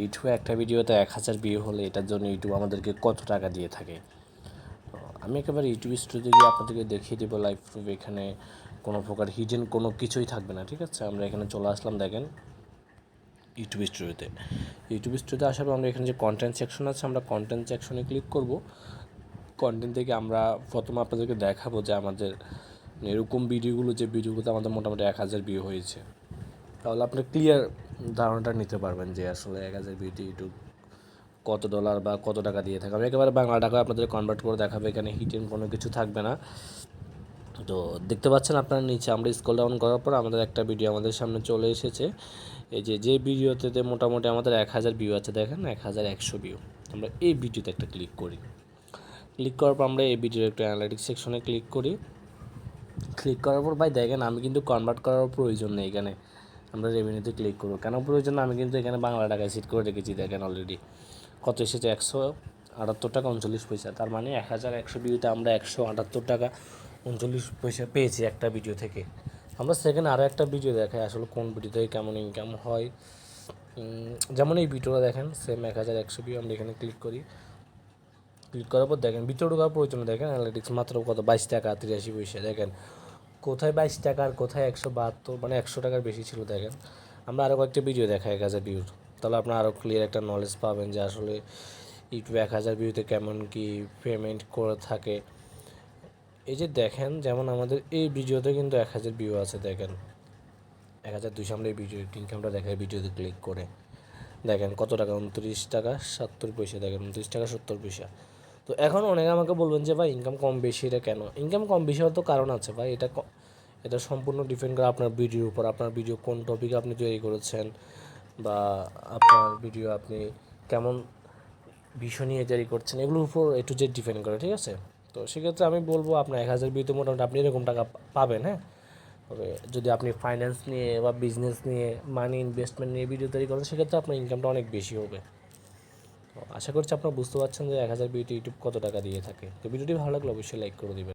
ইউটিউবে একটা ভিডিওতে 1000 ভিউ হলে এটার জন্য ইউটিউব আমাদেরকে কত টাকা দিয়ে থাকে। তো আমি একেবারে ইউটিউব স্টুডিওতে গিয়ে আপনাদেরকে দেখিয়ে দেবো লাইভ প্রুফ। এখানে কোনো প্রকার হিডেন কোনো কিছুই থাকবে না, ঠিক আছে। আমরা এখানে চলে আসলাম, দেখেন ইউটিউব স্টুডিওতে। ইউটিউব স্টুডিওতে আসার পর আমরা এখানে যে কন্টেন্ট সেকশন আছে, আমরা কন্টেন্ট সেকশনে ক্লিক করব। কন্টেন্ট থেকে আমরা প্রথমে আপনাদেরকে দেখাবো যে আমাদের এরকম ভিডিওগুলো, যে ভিডিওগুলোতে আমাদের মোটামুটি 1000 ভিউ হয়েছে, তাহলে আপনি ক্লিয়ার ধারণাটা নিতে পারবেন যে আসলে 1000 ভিউতে ইউটিউব কত ডলার বা কত টাকা দিয়ে থাকে। আমি একেবারে বাংলা টাকা আপনাদের কনভার্ট করে দেখাবো, এখানে হিডেন কোনো কিছু থাকবে না। তো দেখতে পাচ্ছেন আপনার নিচে আমরা স্ক্রল ডাউন করার পর আমাদের একটা ভিডিও আমাদের সামনে চলে এসেছে। এই যে ভিডিওতে মোটামুটি আমাদের 1000 ভিউ আছে, দেখেন 1100 ভিউ। আমরা এই ভিডিওতে একটা ক্লিক করি। ক্লিক করার পর আমরা এই ভিডিওর একটু অ্যানালাইটিক্স সেকশনে ক্লিক করি। ক্লিক করার পর ভাই দেখেন আমি কিন্তু কনভার্ট করার প্রয়োজন নেই, এখানে আমরা রেভিনিউতে ক্লিক করবো। কেন প্রয়োজন না, আমি কিন্তু এখানে বাংলা টাকায় সেট করে রেখেছি। দেখেন অলরেডি কত এসেছে, 178 টাকা 39 পয়সা। তার মানে 1100 ভিউতে আমরা 178 টাকা 39 পয়সা পেয়েছি একটা ভিডিও থেকে। আমরা সেকেন্ড আরও একটা ভিডিও দেখাই আসলে কোন ভিডিও থেকে কেমন ইনকাম হয়। যেমন এই ভিডিওটা দেখেন, সেম 1100 ভিউ। আমরা এখানে ক্লিক করি। ক্লিক করার পর দেখেন ভিতরে ঢোকার প্রয়োজন, দেখেন অ্যানালিটিক্স মাত্র কত, 22 টাকা 83 পয়সা। দেখেন কোথায় 22 টাকা আর কোথায় 172, মানে 100 টাকার বেশি ছিল। দেখেন আমরা আরও কয়েকটা ভিডিও দেখাই 1000 ভিউর, তাহলে আপনার আরও ক্লিয়ার একটা নলেজ পাবেন যে আসলে ইউটিউবে 1000 ভিউতে কেমন কি পেমেন্ট করে থাকে। এই যে দেখেন, যেমন আমাদের এই ভিডিওতে কিন্তু 1000 ভিউ আছে, দেখেন 1200। আমরা এই ভিডিও ইনকামটা দেখাই ভিডিওতে ক্লিক করে। দেখেন কত টাকা, 29 টাকা 70 পয়সা। দেখেন 29 টাকা 70 পয়সা। তো এখন অনেকে আমাকে বলবেন যে ভাই ইনকাম কম বেশি এটা কেন? ইনকাম কম বেশি হওয়ার তো কারণ আছে ভাই। এটা সম্পূর্ণ ডিপেন্ড করে আপনার ভিডিওর উপর। আপনার ভিডিও কোন টপিকে আপনি তৈরি করেছেন, বা আপনার ভিডিও আপনি কেমন বিষয় নিয়ে তৈরি করছেন, এগুলোর উপর একটু যে ডিপেন্ড করে, ঠিক আছে। তো সেক্ষেত্রে আমি বলবো আপনার 1000 ভিউতে মোটামুটি আপনি এরকম টাকা পাবেন, হ্যাঁ। তবে যদি আপনি ফাইন্যান্স নিয়ে বা বিজনেস নিয়ে, মানি ইনভেস্টমেন্ট নিয়ে ভিডিও তৈরি করেন, সেক্ষেত্রে আপনার ইনকামটা অনেক বেশি হবে। তো আশা করছি আপনারা বুঝতে পারছেন যে 1000 ভিউতে ইউটিউব কত টাকা দিয়ে থাকে। তো ভিডিওটি ভালো লাগলে অবশ্যই লাইক করে দেবেন।